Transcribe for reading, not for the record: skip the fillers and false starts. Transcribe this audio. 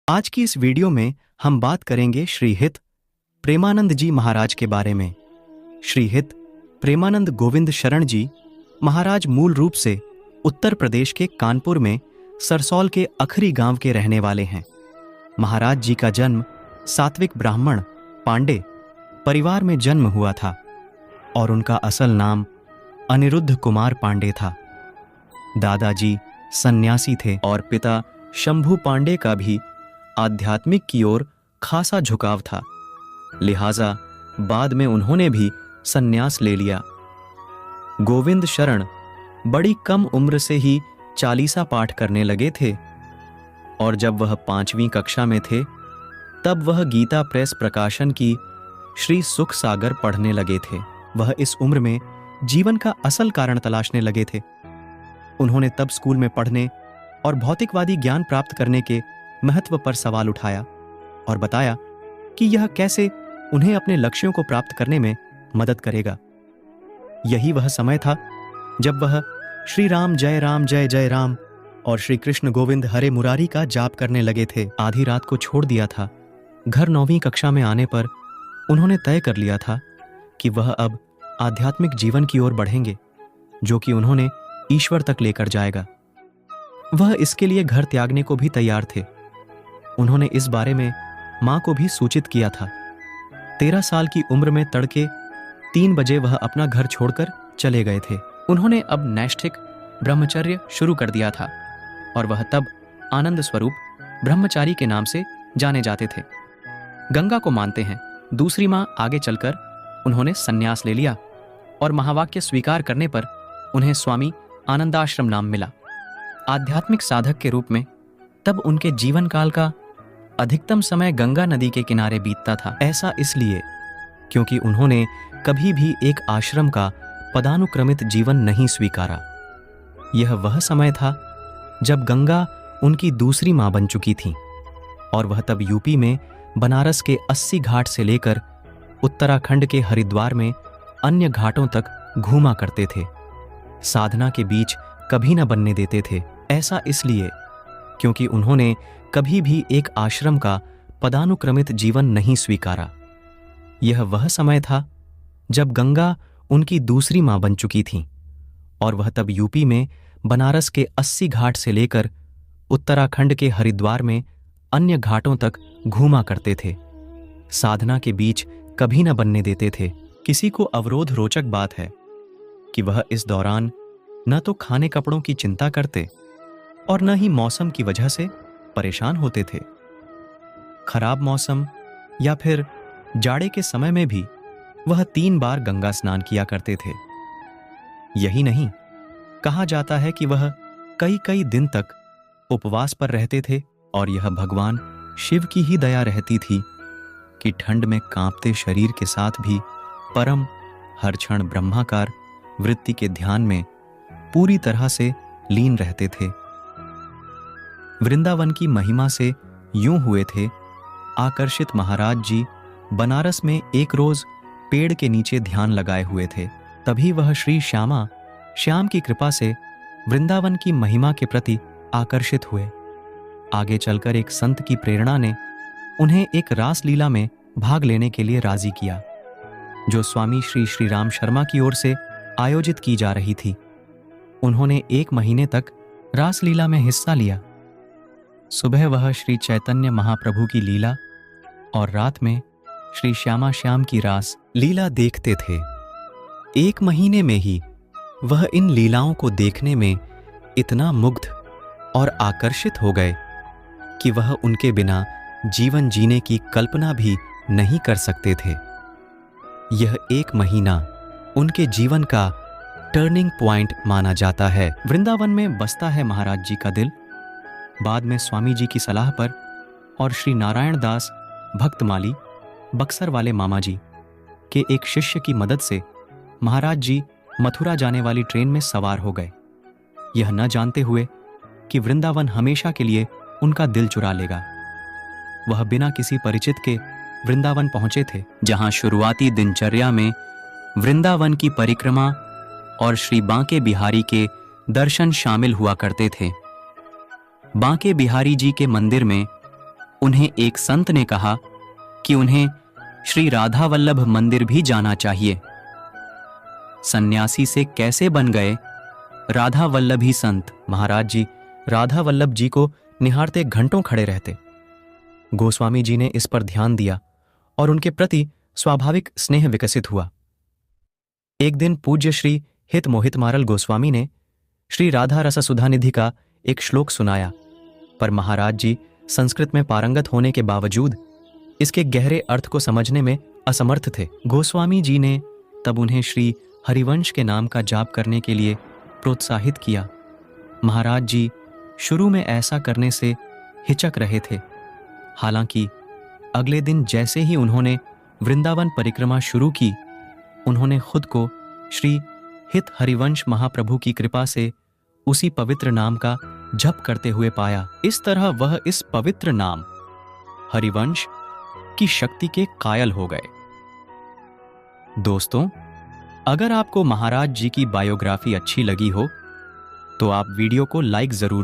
आज की इस वीडियो में हम बात करेंगे श्री हित प्रेमानंद जी महाराज के बारे में। श्री हित प्रेमानंद गोविंद शरण जी महाराज मूल रूप से उत्तर प्रदेश के कानपुर में सरसौल के अखरी गांव के रहने वाले हैं। महाराज जी का जन्म सात्विक ब्राह्मण पांडे परिवार में जन्म हुआ था और उनका असल नाम अनिरुद्ध कुमार पांडे था। दादाजी सन्यासी थे और पिता शंभू पांडे का भी आध्यात्मिक की ओर खासा झुकाव था, लिहाजा बाद में उन्होंने भी सन्यास ले लिया। गोविंद शरण बड़ी कम उम्र से ही चालीसा पाठ करने लगे थे और जब वह 5वीं कक्षा में थे तब वह गीता प्रेस प्रकाशन की श्री सुख सागर पढ़ने लगे थे। वह इस उम्र में जीवन का असल कारण तलाशने लगे थे। उन्होंने तब स्कूल में पढ़ने और भौतिकवादी ज्ञान प्राप्त करने के महत्व पर सवाल उठाया और बताया कि यह कैसे उन्हें अपने लक्ष्यों को प्राप्त करने में मदद करेगा। यही वह समय था जब वह श्री राम जय जय राम और श्री कृष्ण गोविंद हरे मुरारी का जाप करने लगे थे। आधी रात को छोड़ दिया था। घर 9वीं कक्षा में आने पर उन्होंने तय कर लिया था कि वह अब आध्यात्मिक जीवन की ओर बढ़ेंगे, जो कि उन्होंने ईश्वर तक लेकर जाएगा। वह इसके लिए घर त्यागने को भी तैयार थे। उन्होंने इस बारे में मां को भी सूचित किया था। 13 साल की उम्र में तड़के 3 बजे वह अपना घर छोड़कर चले गए थे। उन्होंने अब नैष्ठिक ब्रह्मचर्य शुरू कर दिया था और वह तब आनंद स्वरूप ब्रह्मचारी के नाम से जाने जाते थे। गंगा को मानते हैं। दूसरी मां आगे चलकर उन्होंने सन्यास ले लिया और महावाक्य स्वीकार करने पर उन्हें स्वामी आनंदाश्रम नाम मिला। आध्यात्मिक साधक के रूप में तब उनके जीवन काल का अधिकतम समय गंगा नदी के किनारे बीतता था। ऐसा इसलिए क्योंकि उन्होंने कभी भी एक आश्रम का पदानुक्रमित जीवन नहीं स्वीकारा। यह वह समय था जब गंगा उनकी दूसरी मां बन चुकी थी और वह तब यूपी में बनारस के 80 घाट से लेकर उत्तराखंड के हरिद्वार में अन्य घाटों तक घूमा करते थे। साधना के बीच कभी न बनने देते थे। ऐसा इसलिए क्योंकि उन्होंने कभी भी एक आश्रम का पदानुक्रमित जीवन नहीं स्वीकारा। यह वह समय था जब गंगा उनकी दूसरी मां बन चुकी थी और वह तब यूपी में बनारस के 80 घाट से लेकर उत्तराखंड के हरिद्वार में अन्य घाटों तक घूमा करते थे। साधना के बीच कभी न बनने देते थे। किसी को अवरोध रोचक बात है कि वह इस दौरान न तो खाने कपड़ों की चिंता करते और न ही मौसम की वजह से परेशान होते थे। खराब मौसम या फिर जाड़े के समय में भी वह 3 बार गंगा स्नान किया करते थे। यही नहीं, कहा जाता है कि वह कई दिन तक उपवास पर रहते थे और यह भगवान शिव की ही दया रहती थी कि ठंड में कांपते शरीर के साथ भी परम हर क्षण ब्रह्माकार वृत्ति के ध्यान में पूरी तरह से लीन रहते थे। वृंदावन की महिमा से यूं हुए थे आकर्षित महाराज जी बनारस में एक रोज पेड़ के नीचे ध्यान लगाए हुए थे। तभी वह श्री श्याम की कृपा से वृंदावन की महिमा के प्रति आकर्षित हुए। आगे चलकर एक संत की प्रेरणा ने उन्हें एक रास लीला में भाग लेने के लिए राजी किया, जो स्वामी श्री राम शर्मा की ओर से आयोजित की जा रही थी। उन्होंने 1 महीने तक रास लीला में हिस्सा लिया। सुबह वह श्री चैतन्य महाप्रभु की लीला और रात में श्री श्याम की रास लीला देखते थे। 1 महीने में ही वह इन लीलाओं को देखने में इतना मुग्ध और आकर्षित हो गए कि वह उनके बिना जीवन जीने की कल्पना भी नहीं कर सकते थे। यह 1 महीना उनके जीवन का टर्निंग पॉइंट माना जाता है। वृंदावन में बसता है महाराज जी का दिल। बाद में स्वामी जी की सलाह पर और श्री नारायण दास भक्तमाली बक्सर वाले मामा जी के एक शिष्य की मदद से महाराज जी मथुरा जाने वाली ट्रेन में सवार हो गए, यह न जानते हुए कि वृंदावन हमेशा के लिए उनका दिल चुरा लेगा। वह बिना किसी परिचित के वृंदावन पहुंचे थे, जहां शुरुआती दिनचर्या में वृंदावन की परिक्रमा और श्री बांके बिहारी के दर्शन शामिल हुआ करते थे। बांके बिहारी जी के मंदिर में उन्हें एक संत ने कहा कि उन्हें श्री राधा वल्लभ मंदिर भी जाना चाहिए। सन्यासी से कैसे बन गए राधा वल्लभी संत? महाराज जी राधा वल्लभ जी को निहारते घंटों खड़े रहते। गोस्वामी जी ने इस पर ध्यान दिया और उनके प्रति स्वाभाविक स्नेह विकसित हुआ। एक दिन पूज्य श्री हित मोहित मारल गोस्वामी ने श्री राधा रस सुधानिधि का एक श्लोक सुनाया, पर महाराज जी संस्कृत में पारंगत होने के बावजूद इसके गहरे अर्थ को समझने में असमर्थ थे। गोस्वामी जी ने तब उन्हें श्री हरिवंश के नाम का जाप करने के लिए प्रोत्साहित किया। महाराज जी शुरू में ऐसा करने से हिचक रहे थे, हालांकि अगले दिन जैसे ही उन्होंने वृंदावन परिक्रमा शुरू की, उन्होंने खुद को श्री हित हरिवंश महाप्रभु की कृपा से उसी पवित्र नाम का जप करते हुए पाया। इस तरह वह इस पवित्र नाम हरिवंश की शक्ति के कायल हो गए। दोस्तों, अगर आपको महाराज जी की बायोग्राफी अच्छी लगी हो तो आप वीडियो को लाइक जरूर